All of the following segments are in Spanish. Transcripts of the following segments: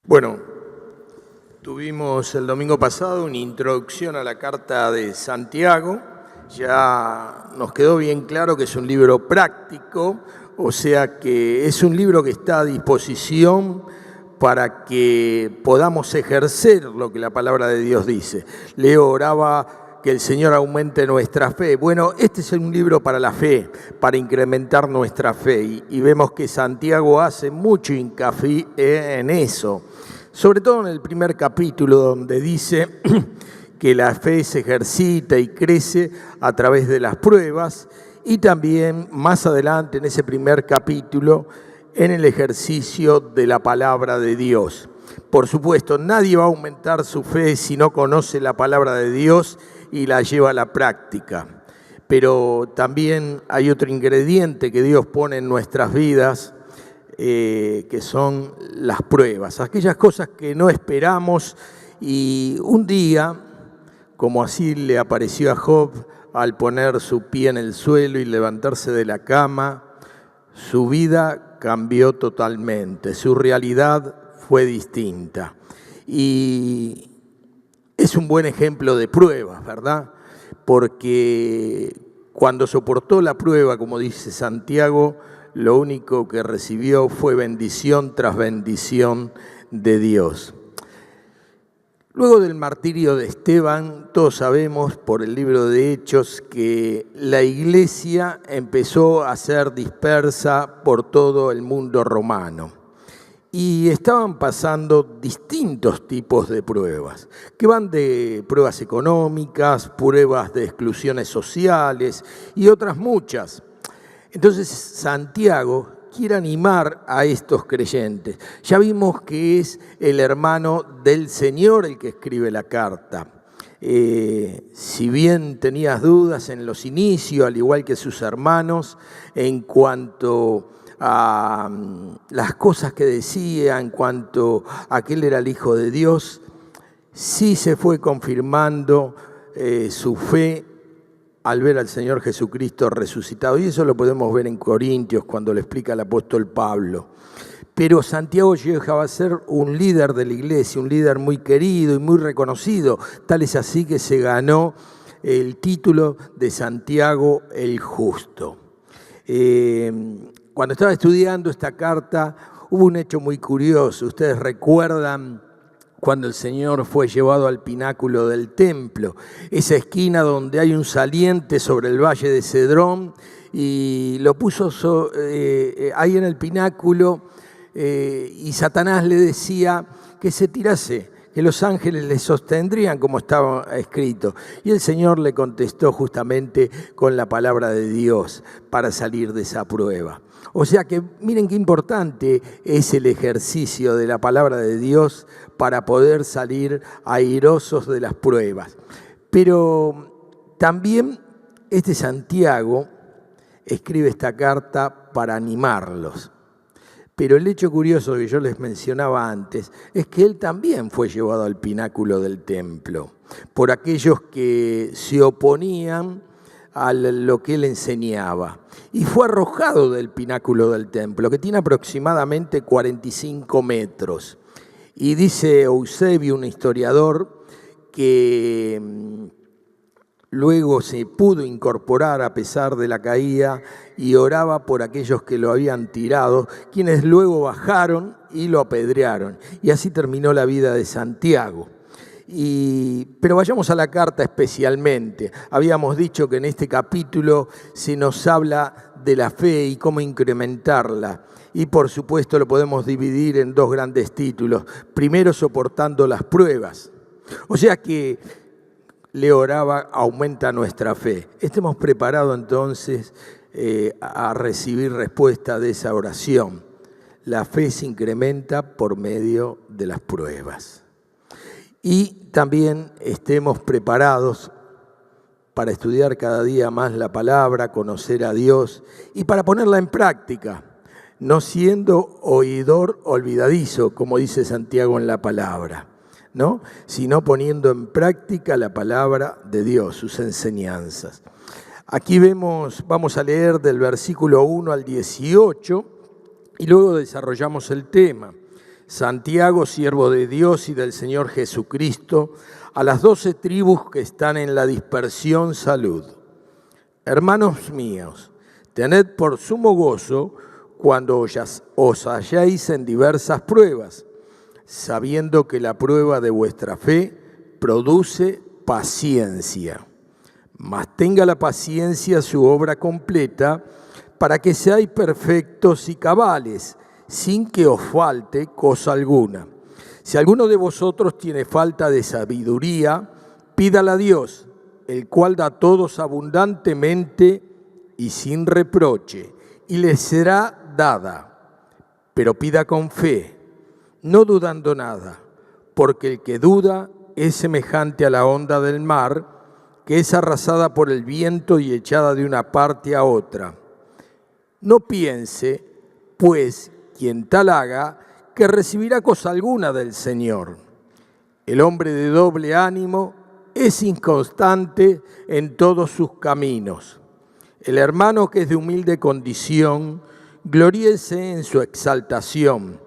Bueno, tuvimos el domingo pasado una introducción a la carta de Santiago. Ya nos quedó bien claro que es un libro práctico, o sea que es un libro que está a disposición para que podamos ejercer lo que la palabra de Dios dice. Leo oraba que el Señor aumente nuestra fe. Bueno, este es un libro para la fe, para incrementar nuestra fe. Y vemos que Santiago hace mucho hincapié en eso. Sobre todo en el primer capítulo, donde dice que la fe se ejercita y crece a través de las pruebas, y también más adelante en ese primer capítulo, en el ejercicio de la palabra de Dios. Por supuesto, nadie va a aumentar su fe si no conoce la palabra de Dios y la lleva a la práctica. Pero también hay otro ingrediente que Dios pone en nuestras vidas, que son las pruebas, aquellas cosas que no esperamos, y un día, como así le apareció a Job al poner su pie en el suelo y levantarse de la cama, su vida cambió totalmente, su realidad fue distinta. Y es un buen ejemplo de pruebas, ¿verdad? Porque cuando soportó la prueba, como dice Santiago, lo único que recibió fue bendición tras bendición de Dios. Luego del martirio de Esteban, todos sabemos por el libro de Hechos que la iglesia empezó a ser dispersa por todo el mundo romano. Y estaban pasando distintos tipos de pruebas, que van de pruebas económicas, pruebas de exclusiones sociales y otras muchas. Entonces Santiago quiere animar a estos creyentes. Ya vimos que es el hermano del Señor el que escribe la carta. Si bien tenías dudas en los inicios, al igual que sus hermanos, en cuanto a las cosas que decía, en cuanto a que él era el Hijo de Dios, sí se fue confirmando su fe al ver al Señor Jesucristo resucitado. Y eso lo podemos ver en Corintios cuando lo explica el apóstol Pablo. Pero Santiago llegaba a ser un líder de la iglesia, un líder muy querido y muy reconocido. Tal es así que se ganó el título de Santiago el Justo. Cuando estaba estudiando esta carta, hubo un hecho muy curioso. Ustedes recuerdan cuando el Señor fue llevado al pináculo del templo, esa esquina donde hay un saliente sobre el valle de Cedrón, y lo puso ahí en el pináculo, y Satanás le decía que se tirase, que los ángeles le sostendrían como estaba escrito. Y el Señor le contestó justamente con la palabra de Dios para salir de esa prueba. O sea que miren qué importante es el ejercicio de la palabra de Dios para poder salir airosos de las pruebas. Pero también Santiago escribe esta carta para animarlos. Pero el hecho curioso que yo les mencionaba antes es que él también fue llevado al pináculo del templo por aquellos que se oponían a lo que él enseñaba. Y fue arrojado del pináculo del templo, que tiene aproximadamente 45 metros. Y dice Eusebio, un historiador, que luego se pudo incorporar a pesar de la caída y oraba por aquellos que lo habían tirado, quienes luego bajaron y lo apedrearon. Y así terminó la vida de Santiago. Pero vayamos a la carta especialmente. Habíamos dicho que en este capítulo se nos habla de la fe y cómo incrementarla. Y por supuesto lo podemos dividir en dos grandes títulos. Primero, soportando las pruebas. O sea que le oraba, aumenta nuestra fe. Estemos preparados entonces a recibir respuesta de esa oración. La fe se incrementa por medio de las pruebas. Y también estemos preparados para estudiar cada día más la palabra, conocer a Dios y para ponerla en práctica, no siendo oidor olvidadizo, como dice Santiago en la palabra, ¿no? Sino poniendo en práctica la palabra de Dios, sus enseñanzas. Aquí vamos a leer del versículo 1 al 18 y luego desarrollamos el tema. Santiago, siervo de Dios y del Señor Jesucristo, a las 12 tribus que están en la dispersión, salud. Hermanos míos, tened por sumo gozo cuando os halláis en diversas pruebas, sabiendo que la prueba de vuestra fe produce paciencia. Mas tenga la paciencia su obra completa, para que seáis perfectos y cabales, sin que os falte cosa alguna. Si alguno de vosotros tiene falta de sabiduría, pídala a Dios, el cual da a todos abundantemente y sin reproche, y le será dada. Pero pida con fe, no dudando nada, porque el que duda es semejante a la onda del mar, que es arrasada por el viento y echada de una parte a otra. No piense, pues, quien tal haga, que recibirá cosa alguna del Señor. El hombre de doble ánimo es inconstante en todos sus caminos. El hermano que es de humilde condición, gloríese en su exaltación,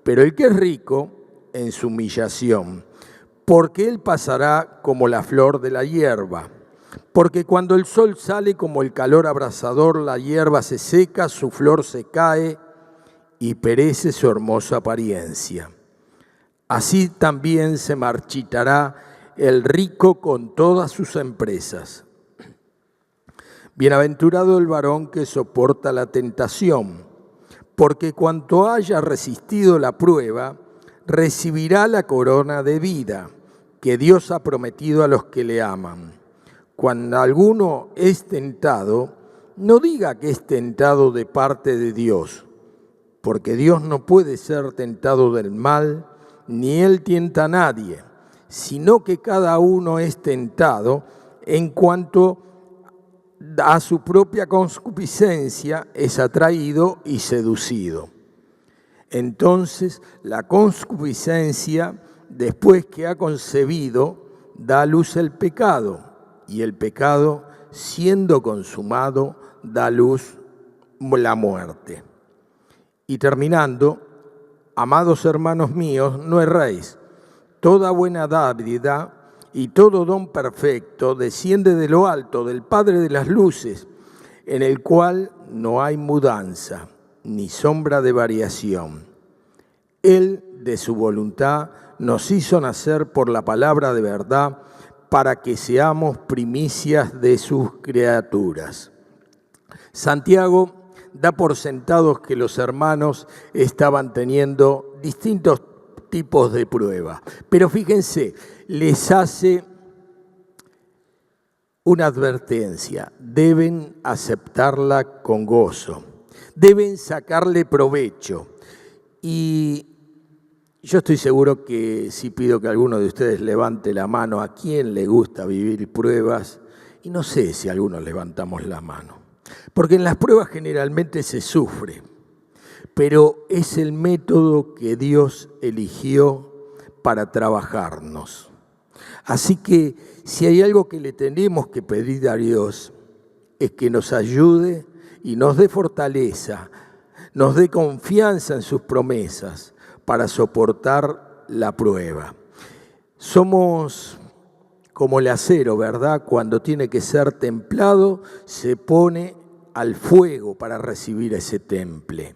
pero el que es rico, en su humillación, porque él pasará como la flor de la hierba. Porque cuando el sol sale como el calor abrasador, la hierba se seca, su flor se cae y perece su hermosa apariencia. Así también se marchitará el rico con todas sus empresas. Bienaventurado el varón que soporta la tentación, porque cuanto haya resistido la prueba, recibirá la corona de vida que Dios ha prometido a los que le aman. Cuando alguno es tentado, no diga que es tentado de parte de Dios, porque Dios no puede ser tentado del mal, ni Él tienta a nadie, sino que cada uno es tentado en cuanto a su propia concupiscencia es atraído y seducido. Entonces, la concupiscencia, después que ha concebido, da a luz el pecado, y el pecado, siendo consumado, da a luz la muerte. Y terminando, amados hermanos míos, no erréis. Toda buena dádiva y todo don perfecto desciende de lo alto, del Padre de las luces, en el cual no hay mudanza, ni sombra de variación. Él, de su voluntad, nos hizo nacer por la palabra de verdad, para que seamos primicias de sus criaturas. Santiago da por sentados que los hermanos estaban teniendo distintos tipos de pruebas. Pero fíjense, les hace una advertencia. Deben aceptarla con gozo. Deben sacarle provecho. Y yo estoy seguro que si pido que alguno de ustedes levante la mano, ¿a quién le gusta vivir pruebas? Y no sé si algunos levantamos la mano. Porque en las pruebas generalmente se sufre, pero es el método que Dios eligió para trabajarnos. Así que si hay algo que le tenemos que pedir a Dios, es que nos ayude y nos dé fortaleza, nos dé confianza en sus promesas para soportar la prueba. Somos como el acero, ¿verdad? Cuando tiene que ser templado, se pone al fuego para recibir ese temple.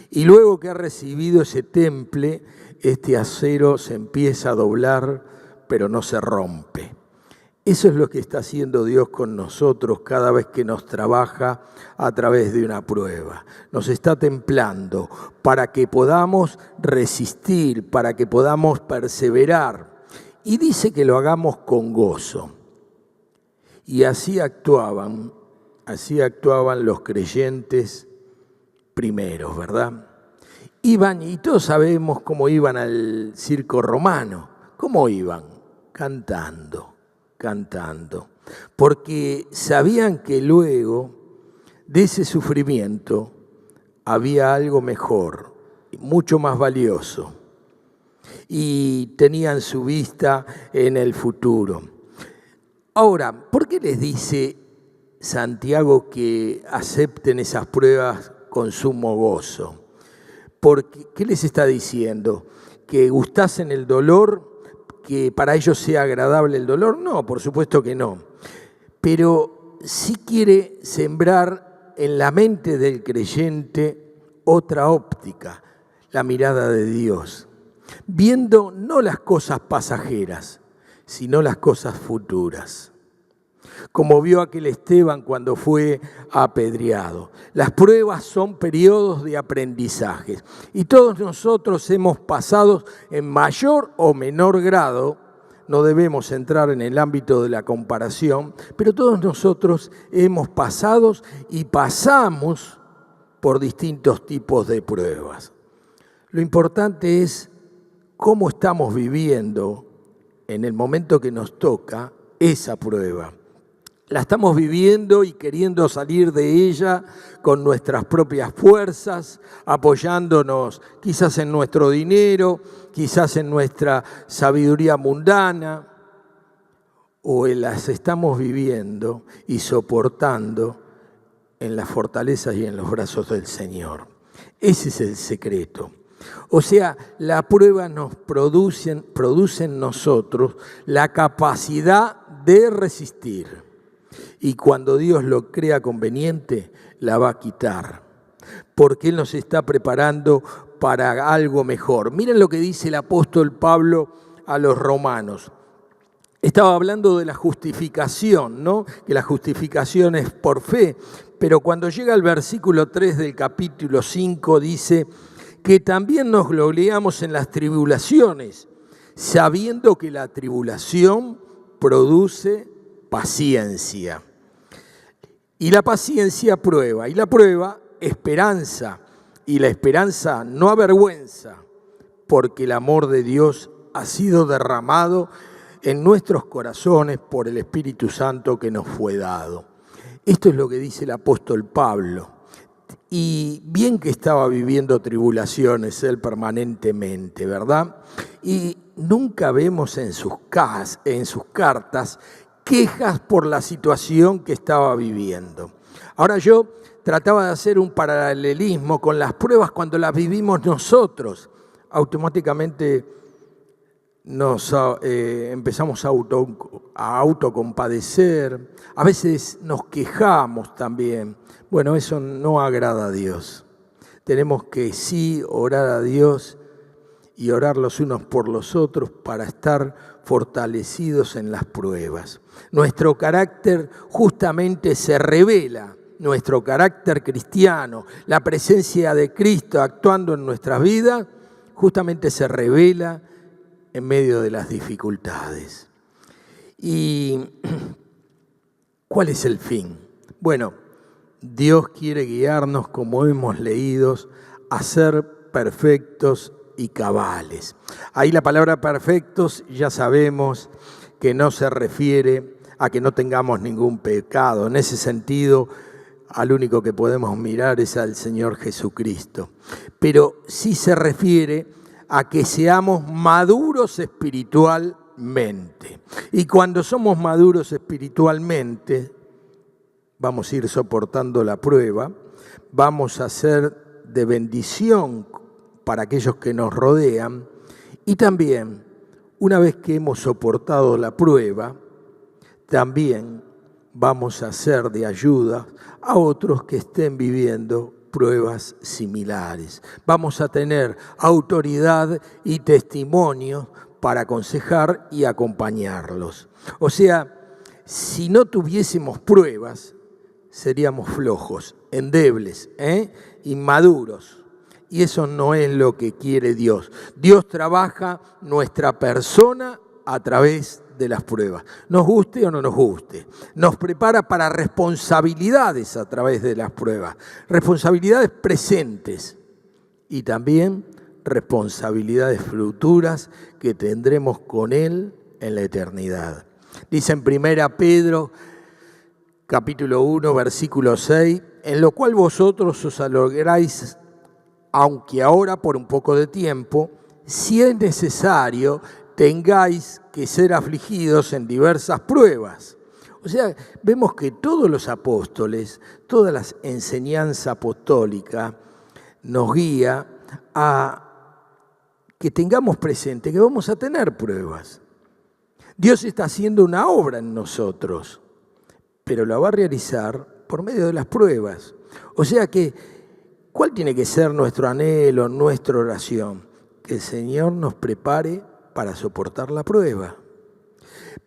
Y luego que ha recibido ese temple, este acero se empieza a doblar, pero no se rompe. Eso es lo que está haciendo Dios con nosotros cada vez que nos trabaja a través de una prueba. Nos está templando para que podamos resistir, para que podamos perseverar. Y dice que lo hagamos con gozo. Y así actuaban los creyentes primeros, ¿verdad? Iban, y todos sabemos cómo iban al circo romano. ¿Cómo iban? Cantando. Porque sabían que luego de ese sufrimiento había algo mejor, mucho más valioso, y tenían su vista en el futuro. Ahora, ¿por qué les dice Santiago que acepten esas pruebas con sumo gozo? Porque, ¿qué les está diciendo? ¿Que gustasen el dolor? ¿Que para ellos sea agradable el dolor? No, por supuesto que no. Pero sí quiere sembrar en la mente del creyente otra óptica, la mirada de Dios, viendo no las cosas pasajeras, sino las cosas futuras. Como vio aquel Esteban cuando fue apedreado. Las pruebas son periodos de aprendizaje y todos nosotros hemos pasado en mayor o menor grado, no debemos entrar en el ámbito de la comparación, pero todos nosotros hemos pasado y pasamos por distintos tipos de pruebas. Lo importante es cómo estamos viviendo en el momento que nos toca esa prueba. La estamos viviendo y queriendo salir de ella con nuestras propias fuerzas, apoyándonos quizás en nuestro dinero, quizás en nuestra sabiduría mundana, o las estamos viviendo y soportando en las fortalezas y en los brazos del Señor. Ese es el secreto. O sea, la prueba nos produce en nosotros la capacidad de resistir. Y cuando Dios lo crea conveniente, la va a quitar. Porque Él nos está preparando para algo mejor. Miren lo que dice el apóstol Pablo a los romanos. Estaba hablando de la justificación, ¿no? Que la justificación es por fe. Pero cuando llega al versículo 3 del capítulo 5, dice que también nos gloriamos en las tribulaciones, sabiendo que la tribulación produce paciencia. Y la paciencia prueba, y la prueba esperanza, y la esperanza no avergüenza, porque el amor de Dios ha sido derramado en nuestros corazones por el Espíritu Santo que nos fue dado. Esto es lo que dice el apóstol Pablo. Y bien que estaba viviendo tribulaciones él permanentemente, ¿verdad? Y nunca vemos en sus cartas quejas por la situación que estaba viviendo. Ahora yo trataba de hacer un paralelismo con las pruebas cuando las vivimos nosotros. Automáticamente nos empezamos a autocompadecer, a veces nos quejamos también. Bueno, eso no agrada a Dios. Tenemos que sí orar a Dios y orar los unos por los otros para estar fortalecidos en las pruebas. Nuestro carácter justamente se revela, nuestro carácter cristiano, la presencia de Cristo actuando en nuestras vidas, justamente se revela en medio de las dificultades. ¿Y cuál es el fin? Bueno, Dios quiere guiarnos, como hemos leído, a ser perfectos y cabales. Ahí la palabra perfectos ya sabemos que no se refiere a que no tengamos ningún pecado. En ese sentido, al único que podemos mirar es al Señor Jesucristo. Pero sí se refiere a que seamos maduros espiritualmente. Y cuando somos maduros espiritualmente, vamos a ir soportando la prueba, vamos a ser de bendición para aquellos que nos rodean y también, una vez que hemos soportado la prueba, también vamos a ser de ayuda a otros que estén viviendo pruebas similares. Vamos a tener autoridad y testimonio para aconsejar y acompañarlos. O sea, si no tuviésemos pruebas, seríamos flojos, endebles, inmaduros. Y eso no es lo que quiere Dios. Dios trabaja nuestra persona a través de las pruebas. Nos guste o no nos guste. Nos prepara para responsabilidades a través de las pruebas. Responsabilidades presentes y también responsabilidades futuras que tendremos con Él en la eternidad. Dice en 1 Pedro, capítulo 1, versículo 6, en lo cual vosotros os alegráis, aunque ahora por un poco de tiempo, si es necesario, tengáis que ser afligidos en diversas pruebas. O sea, vemos que todos los apóstoles, toda la enseñanza apostólica nos guía a que tengamos presente que vamos a tener pruebas. Dios está haciendo una obra en nosotros, pero la va a realizar por medio de las pruebas. O sea que, ¿cuál tiene que ser nuestro anhelo, nuestra oración? Que el Señor nos prepare para soportar la prueba.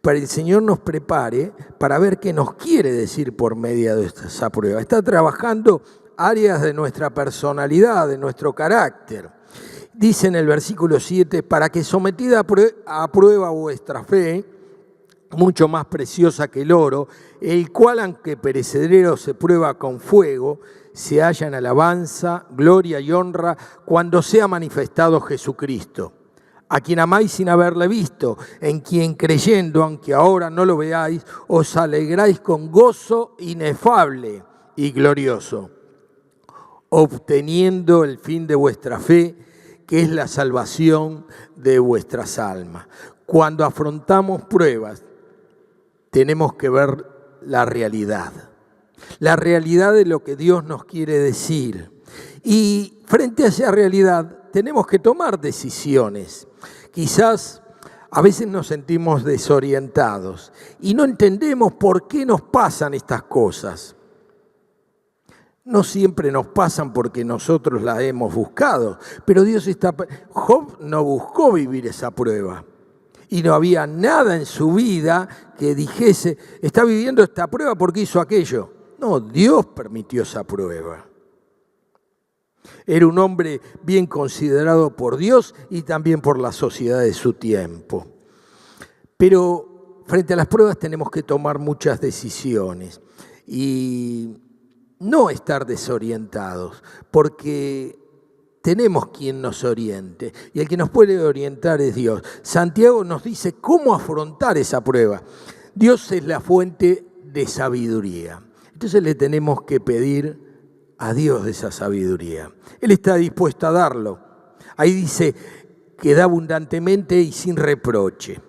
Para el Señor nos prepare para ver qué nos quiere decir por medio de esa prueba. Está trabajando áreas de nuestra personalidad, de nuestro carácter. Dice en el versículo 7, para que sometida a prueba vuestra fe, mucho más preciosa que el oro, el cual aunque perecedero se prueba con fuego, se halla en alabanza, gloria y honra cuando sea manifestado Jesucristo, a quien amáis sin haberle visto, en quien creyendo, aunque ahora no lo veáis, os alegráis con gozo inefable y glorioso, obteniendo el fin de vuestra fe, que es la salvación de vuestras almas. Cuando afrontamos pruebas, tenemos que ver la realidad de lo que Dios nos quiere decir. Y frente a esa realidad tenemos que tomar decisiones. Quizás a veces nos sentimos desorientados y no entendemos por qué nos pasan estas cosas. No siempre nos pasan porque nosotros las hemos buscado, pero Job no buscó vivir esa prueba. Y no había nada en su vida que dijese, está viviendo esta prueba porque hizo aquello. No, Dios permitió esa prueba. Era un hombre bien considerado por Dios y también por la sociedad de su tiempo. Pero frente a las pruebas tenemos que tomar muchas decisiones y no estar desorientados, porque tenemos quien nos oriente, y el que nos puede orientar es Dios. Santiago nos dice cómo afrontar esa prueba. Dios es la fuente de sabiduría. Entonces le tenemos que pedir a Dios de esa sabiduría. Él está dispuesto a darlo. Ahí dice que da abundantemente y sin reproche.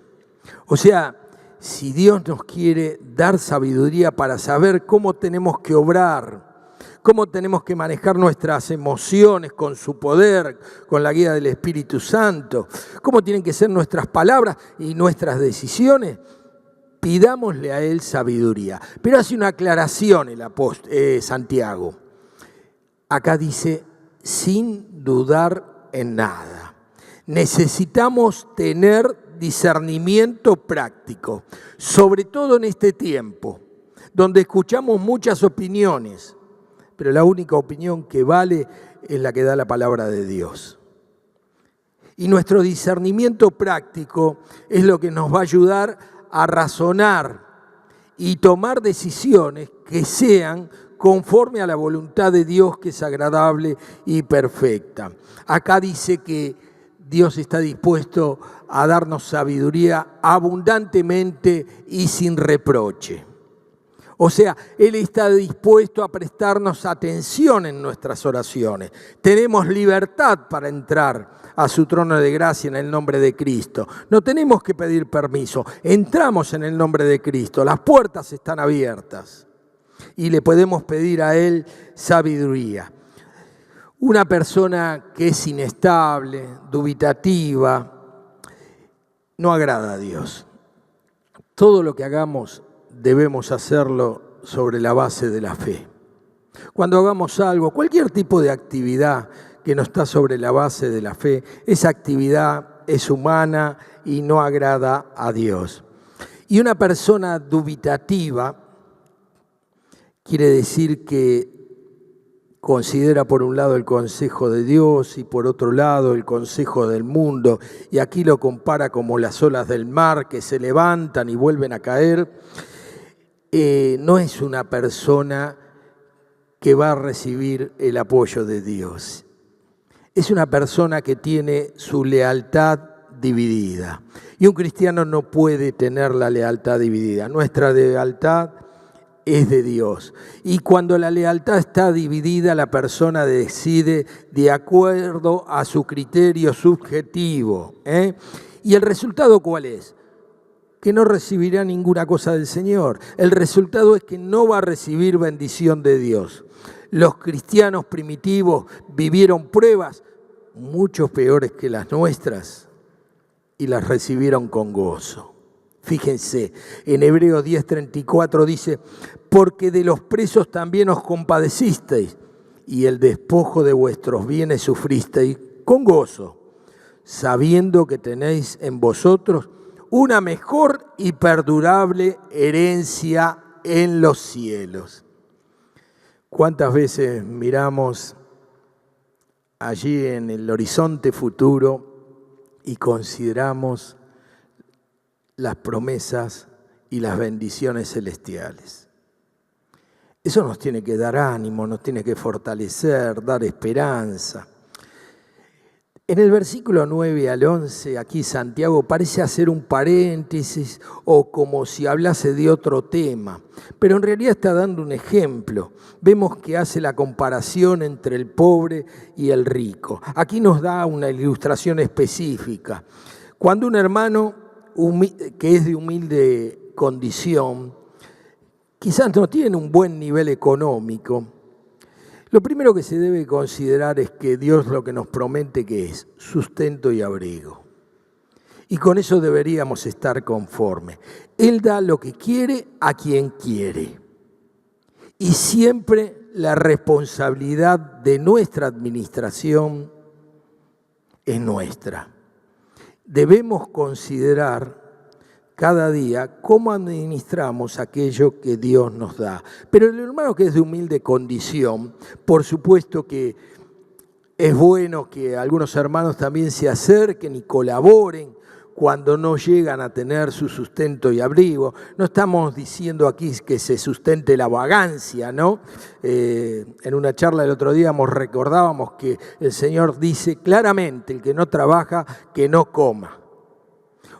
O sea, si Dios nos quiere dar sabiduría para saber cómo tenemos que obrar, cómo tenemos que manejar nuestras emociones con su poder, con la guía del Espíritu Santo, cómo tienen que ser nuestras palabras y nuestras decisiones, pidámosle a Él sabiduría. Pero hace una aclaración el Santiago. Acá dice, sin dudar en nada. Necesitamos tener discernimiento práctico, sobre todo en este tiempo, donde escuchamos muchas opiniones, pero la única opinión que vale es la que da la palabra de Dios. Y nuestro discernimiento práctico es lo que nos va a ayudar a razonar y tomar decisiones que sean conforme a la voluntad de Dios, que es agradable y perfecta. Acá dice que Dios está dispuesto a darnos sabiduría abundantemente y sin reproche. O sea, Él está dispuesto a prestarnos atención en nuestras oraciones. Tenemos libertad para entrar a su trono de gracia en el nombre de Cristo. No tenemos que pedir permiso. Entramos en el nombre de Cristo. Las puertas están abiertas. Y le podemos pedir a Él sabiduría. Una persona que es inestable, dubitativa, no agrada a Dios. Todo lo que hagamos debemos hacerlo sobre la base de la fe. Cuando hagamos algo, cualquier tipo de actividad que no está sobre la base de la fe, esa actividad es humana y no agrada a Dios. Y una persona dubitativa quiere decir que considera por un lado el consejo de Dios y por otro lado el consejo del mundo, y aquí lo compara como las olas del mar que se levantan y vuelven a caer. No es una persona que va a recibir el apoyo de Dios. Es una persona que tiene su lealtad dividida. Y un cristiano no puede tener la lealtad dividida. Nuestra lealtad es de Dios. Y cuando la lealtad está dividida, la persona decide de acuerdo a su criterio subjetivo. ¿Y el resultado cuál es? Que no recibirá ninguna cosa del Señor. El resultado es que no va a recibir bendición de Dios. Los cristianos primitivos vivieron pruebas, mucho peores que las nuestras y las recibieron con gozo. Fíjense, en Hebreos 10:34 dice, porque de los presos también os compadecisteis y el despojo de vuestros bienes sufristeis con gozo, sabiendo que tenéis en vosotros una mejor y perdurable herencia en los cielos. ¿Cuántas veces miramos allí en el horizonte futuro y consideramos las promesas y las bendiciones celestiales? Eso nos tiene que dar ánimo, nos tiene que fortalecer, dar esperanza. En el versículo 9 al 11, aquí Santiago parece hacer un paréntesis o como si hablase de otro tema, pero en realidad está dando un ejemplo. Vemos que hace la comparación entre el pobre y el rico. Aquí nos da una ilustración específica. Cuando un hermano que es de humilde condición, quizás no tiene un buen nivel económico, lo primero que se debe considerar es que Dios lo que nos promete que es sustento y abrigo. Y con eso deberíamos estar conformes. Él da lo que quiere a quien quiere. Y siempre la responsabilidad de nuestra administración es nuestra. Debemos considerar cada día cómo administramos aquello que Dios nos da. Pero el hermano que es de humilde condición, por supuesto que es bueno que algunos hermanos también se acerquen y colaboren cuando no llegan a tener su sustento y abrigo. No estamos diciendo aquí que se sustente la vagancia, ¿no? En una charla el otro día recordábamos que el Señor dice claramente, el que no trabaja, que no coma.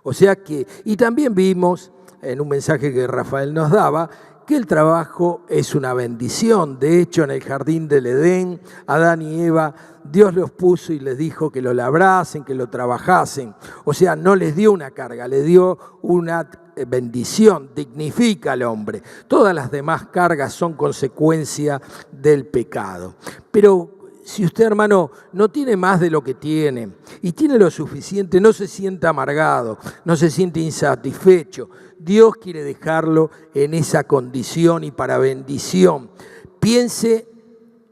O sea que, y también vimos en un mensaje que Rafael nos daba, que el trabajo es una bendición. De hecho, en el jardín del Edén, Adán y Eva, Dios los puso y les dijo que lo labrasen, que lo trabajasen. O sea, no les dio una carga, les dio una bendición, dignifica al hombre. Todas las demás cargas son consecuencia del pecado. Pero si usted, hermano, no tiene más de lo que tiene y tiene lo suficiente, no se sienta amargado, no se siente insatisfecho. Dios quiere dejarlo en esa condición y para bendición. Piense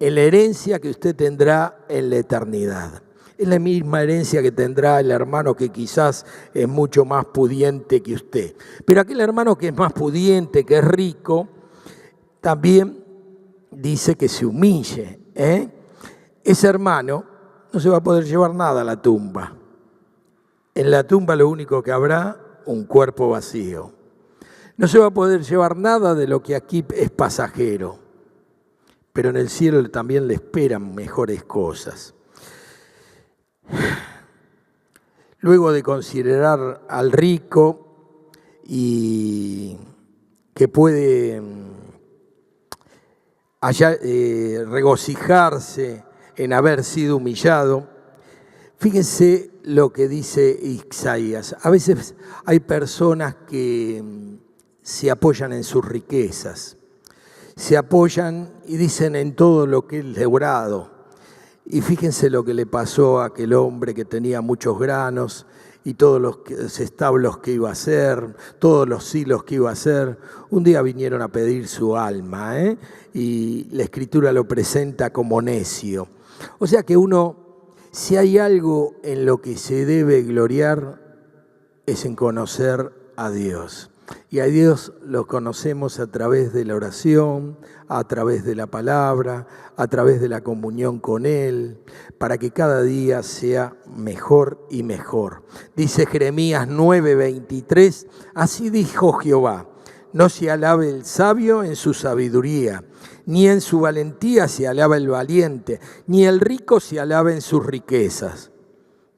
en la herencia que usted tendrá en la eternidad. Es la misma herencia que tendrá el hermano que quizás es mucho más pudiente que usted. Pero aquel hermano que es más pudiente, que es rico, también dice que se humille, Ese hermano no se va a poder llevar nada a la tumba. En la tumba lo único que habrá, un cuerpo vacío. No se va a poder llevar nada de lo que aquí es pasajero. Pero en el cielo también le esperan mejores cosas. Luego de considerar al rico y que puede regocijarse en haber sido humillado, fíjense lo que dice Isaías. A veces hay personas que se apoyan en sus riquezas, se apoyan y dicen en todo lo que es logrado. Y fíjense lo que le pasó a aquel hombre que tenía muchos granos y todos los establos que iba a hacer, todos los hilos que iba a hacer. Un día vinieron a pedir su alma, y la Escritura lo presenta como necio. O sea que si hay algo en lo que se debe gloriar, es en conocer a Dios. Y a Dios lo conocemos a través de la oración, a través de la palabra, a través de la comunión con Él, para que cada día sea mejor y mejor. Dice Jeremías 9:23, así dijo Jehová, no se alabe el sabio en su sabiduría, ni en su valentía se alaba el valiente, ni el rico se alaba en sus riquezas.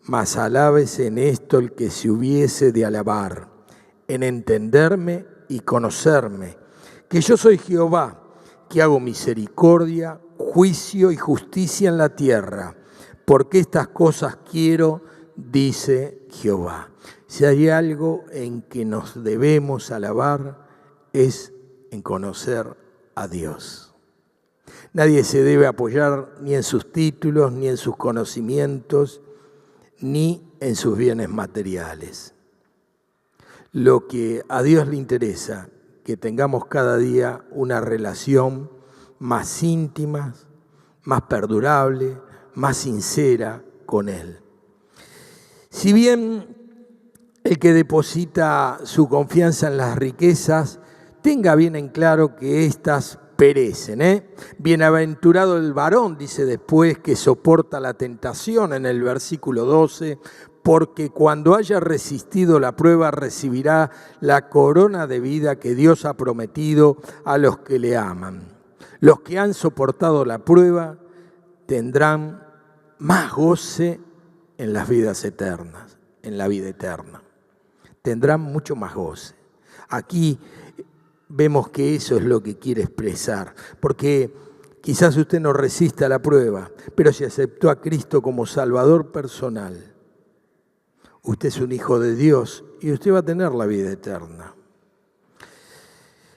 Mas alábese en esto el que se hubiese de alabar, en entenderme y conocerme, que yo soy Jehová, que hago misericordia, juicio y justicia en la tierra, porque estas cosas quiero, dice Jehová. Si hay algo en que nos debemos alabar, es en conocer a Dios. Nadie se debe apoyar ni en sus títulos, ni en sus conocimientos, ni en sus bienes materiales. Lo que a Dios le interesa, que tengamos cada día una relación más íntima, más perdurable, más sincera con Él. Si bien el que deposita su confianza en las riquezas, tenga bien en claro que éstas perecen. Bienaventurado el varón, dice después, que soporta la tentación en el versículo 12, porque cuando haya resistido la prueba recibirá la corona de vida que Dios ha prometido a los que le aman. Los que han soportado la prueba tendrán más goce en las vidas eternas, en la vida eterna. Tendrán mucho más goce. Aquí vemos que eso es lo que quiere expresar, porque quizás usted no resista la prueba, pero si aceptó a Cristo como Salvador personal, usted es un hijo de Dios y usted va a tener la vida eterna.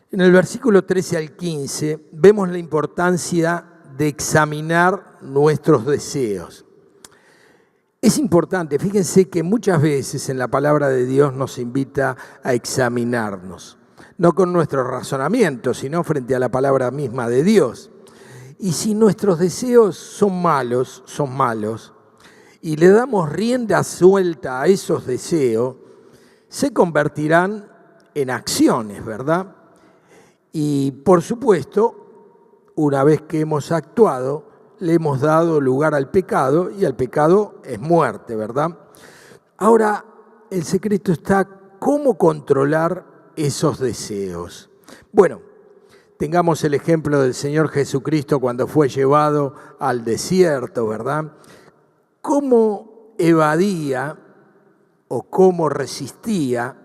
En el versículo 13 al 15 vemos la importancia de examinar nuestros deseos. Es importante, fíjense que muchas veces en la palabra de Dios nos invita a examinarnos, no con nuestros razonamientos, sino frente a la palabra misma de Dios. Y si nuestros deseos son malos, y le damos rienda suelta a esos deseos, se convertirán en acciones, ¿verdad? Y por supuesto, una vez que hemos actuado, le hemos dado lugar al pecado, y el pecado es muerte, ¿verdad? Ahora, el secreto está cómo controlar esos deseos. Bueno, tengamos el ejemplo del Señor Jesucristo cuando fue llevado al desierto, ¿verdad? ¿Cómo evadía o cómo resistía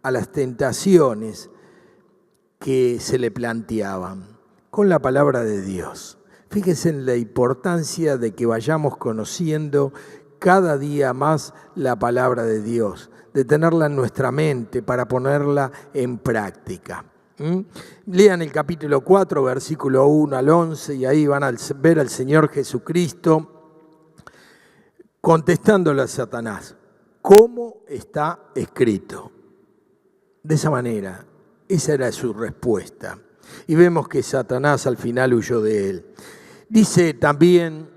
a las tentaciones que se le planteaban? Con la palabra de Dios. Fíjense en la importancia de que vayamos conociendo cada día más la palabra de Dios, de tenerla en nuestra mente para ponerla en práctica. Lean el capítulo 4, versículo 1 al 11, y ahí van a ver al Señor Jesucristo contestándole a Satanás, ¿cómo está escrito? De esa manera, esa era su respuesta. Y vemos que Satanás al final huyó de él. Dice también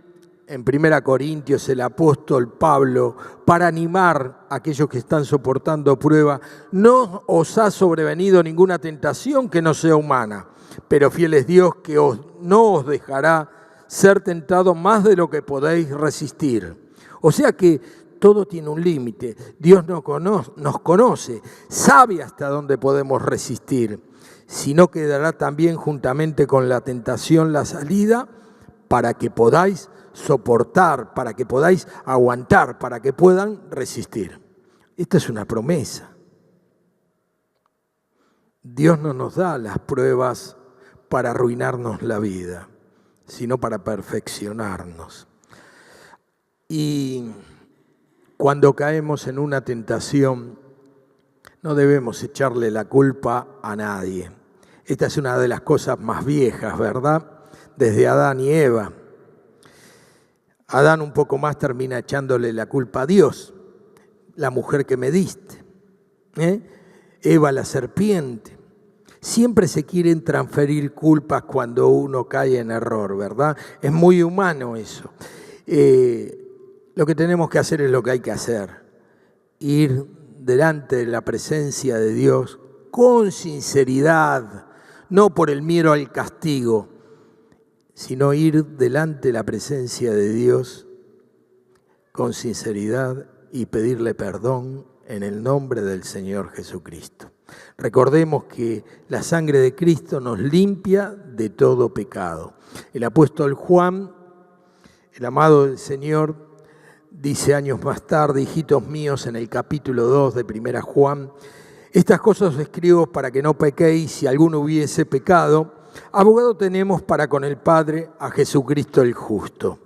en 1 Corintios el apóstol Pablo, para animar a aquellos que están soportando prueba, no os ha sobrevenido ninguna tentación que no sea humana, pero fiel es Dios que no os dejará ser tentados más de lo que podéis resistir. O sea que todo tiene un límite. Dios nos conoce, sabe hasta dónde podemos resistir. Si no, quedará también juntamente con la tentación la salida para que podáis soportar, para que podáis aguantar, para que puedan resistir. Esta es una promesa. Dios no nos da las pruebas para arruinarnos la vida, sino para perfeccionarnos. Y cuando caemos en una tentación, no debemos echarle la culpa a nadie. Esta es una de las cosas más viejas, ¿verdad? Desde Adán y Eva. Adán un poco más termina echándole la culpa a Dios, la mujer que me diste. Eva la serpiente. Siempre se quieren transferir culpas cuando uno cae en error, ¿verdad? Es muy humano eso. Lo que tenemos que hacer es lo que hay que hacer. Ir delante de la presencia de Dios con sinceridad, no por el miedo al castigo, sino ir delante de la presencia de Dios con sinceridad y pedirle perdón en el nombre del Señor Jesucristo. Recordemos que la sangre de Cristo nos limpia de todo pecado. El apóstol Juan, el amado del Señor, dice años más tarde, hijitos míos, en el capítulo 2 de 1 Juan, estas cosas os escribo para que no pequéis si alguno hubiese pecado. Abogado tenemos para con el Padre a Jesucristo el justo.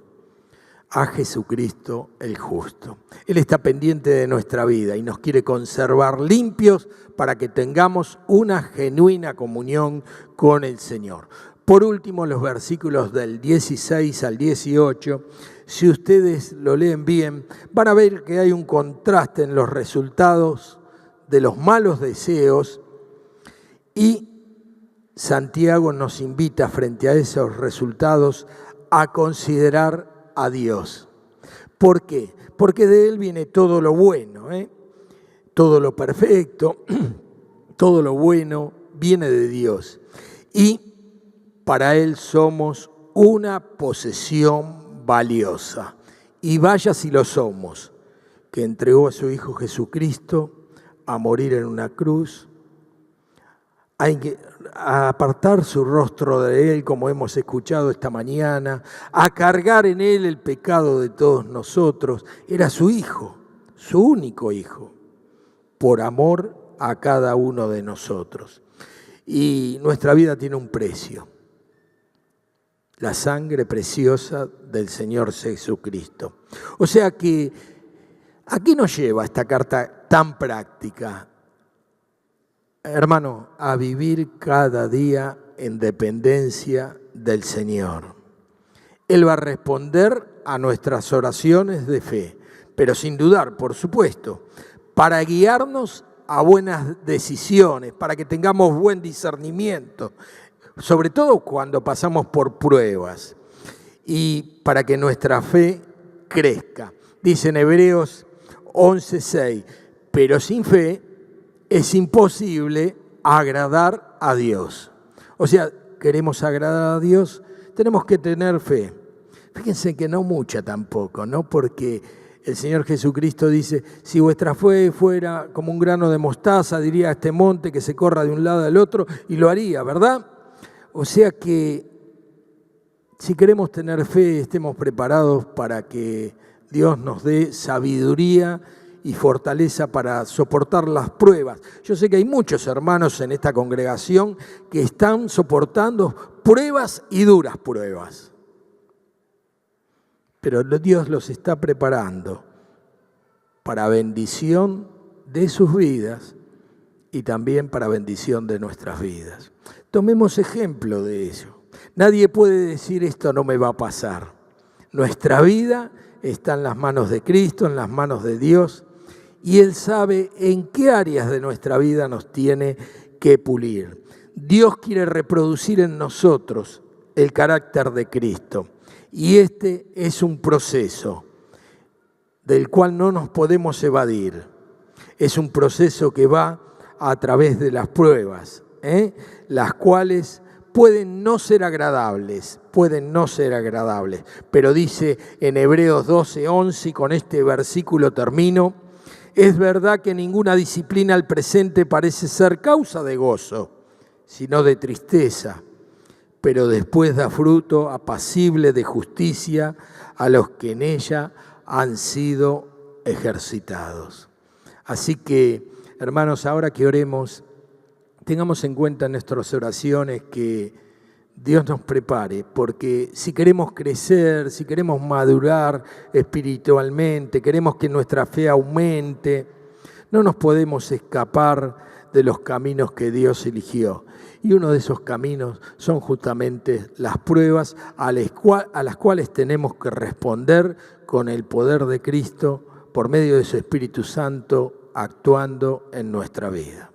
A Jesucristo el justo. Él está pendiente de nuestra vida y nos quiere conservar limpios para que tengamos una genuina comunión con el Señor. Por último, los versículos del 16 al 18, si ustedes lo leen bien, van a ver que hay un contraste en los resultados de los malos deseos y Santiago nos invita frente a esos resultados a considerar a Dios. ¿Por qué? Porque de Él viene todo lo bueno, todo lo perfecto, todo lo bueno viene de Dios. Y para Él somos una posesión valiosa. Y vaya si lo somos, que entregó a su Hijo Jesucristo a morir en una cruz, a apartar su rostro de Él, como hemos escuchado esta mañana, a cargar en Él el pecado de todos nosotros. Era su Hijo, su único Hijo, por amor a cada uno de nosotros. Y nuestra vida tiene un precio: la sangre preciosa del Señor Jesucristo. O sea que, ¿a qué nos lleva esta carta tan práctica? Hermano, a vivir cada día en dependencia del Señor. Él va a responder a nuestras oraciones de fe, pero sin dudar, por supuesto, para guiarnos a buenas decisiones, para que tengamos buen discernimiento, sobre todo cuando pasamos por pruebas, y para que nuestra fe crezca. Dice en Hebreos 11:6, pero sin fe es imposible agradar a Dios. O sea, queremos agradar a Dios, tenemos que tener fe. Fíjense que no mucha tampoco, ¿no? Porque el Señor Jesucristo dice, si vuestra fe fuera como un grano de mostaza, diría a este monte que se corra de un lado al otro y lo haría, ¿verdad? O sea que si queremos tener fe, estemos preparados para que Dios nos dé sabiduría y fortaleza para soportar las pruebas. Yo sé que hay muchos hermanos en esta congregación que están soportando pruebas y duras pruebas. Pero Dios los está preparando para bendición de sus vidas y también para bendición de nuestras vidas. Tomemos ejemplo de ello. Nadie puede decir esto no me va a pasar. Nuestra vida está en las manos de Cristo, en las manos de Dios, y Él sabe en qué áreas de nuestra vida nos tiene que pulir. Dios quiere reproducir en nosotros el carácter de Cristo. Y este es un proceso del cual no nos podemos evadir. Es un proceso que va a través de las pruebas, las cuales pueden no ser agradables, pero dice en Hebreos 12:11, y con este versículo termino, es verdad que ninguna disciplina al presente parece ser causa de gozo, sino de tristeza, pero después da fruto apacible de justicia a los que en ella han sido ejercitados. Así que, hermanos, ahora que oremos, tengamos en cuenta en nuestras oraciones que Dios nos prepare, porque si queremos crecer, si queremos madurar espiritualmente, queremos que nuestra fe aumente, no nos podemos escapar de los caminos que Dios eligió. Y uno de esos caminos son justamente las pruebas a las cuales tenemos que responder con el poder de Cristo por medio de su Espíritu Santo actuando en nuestra vida.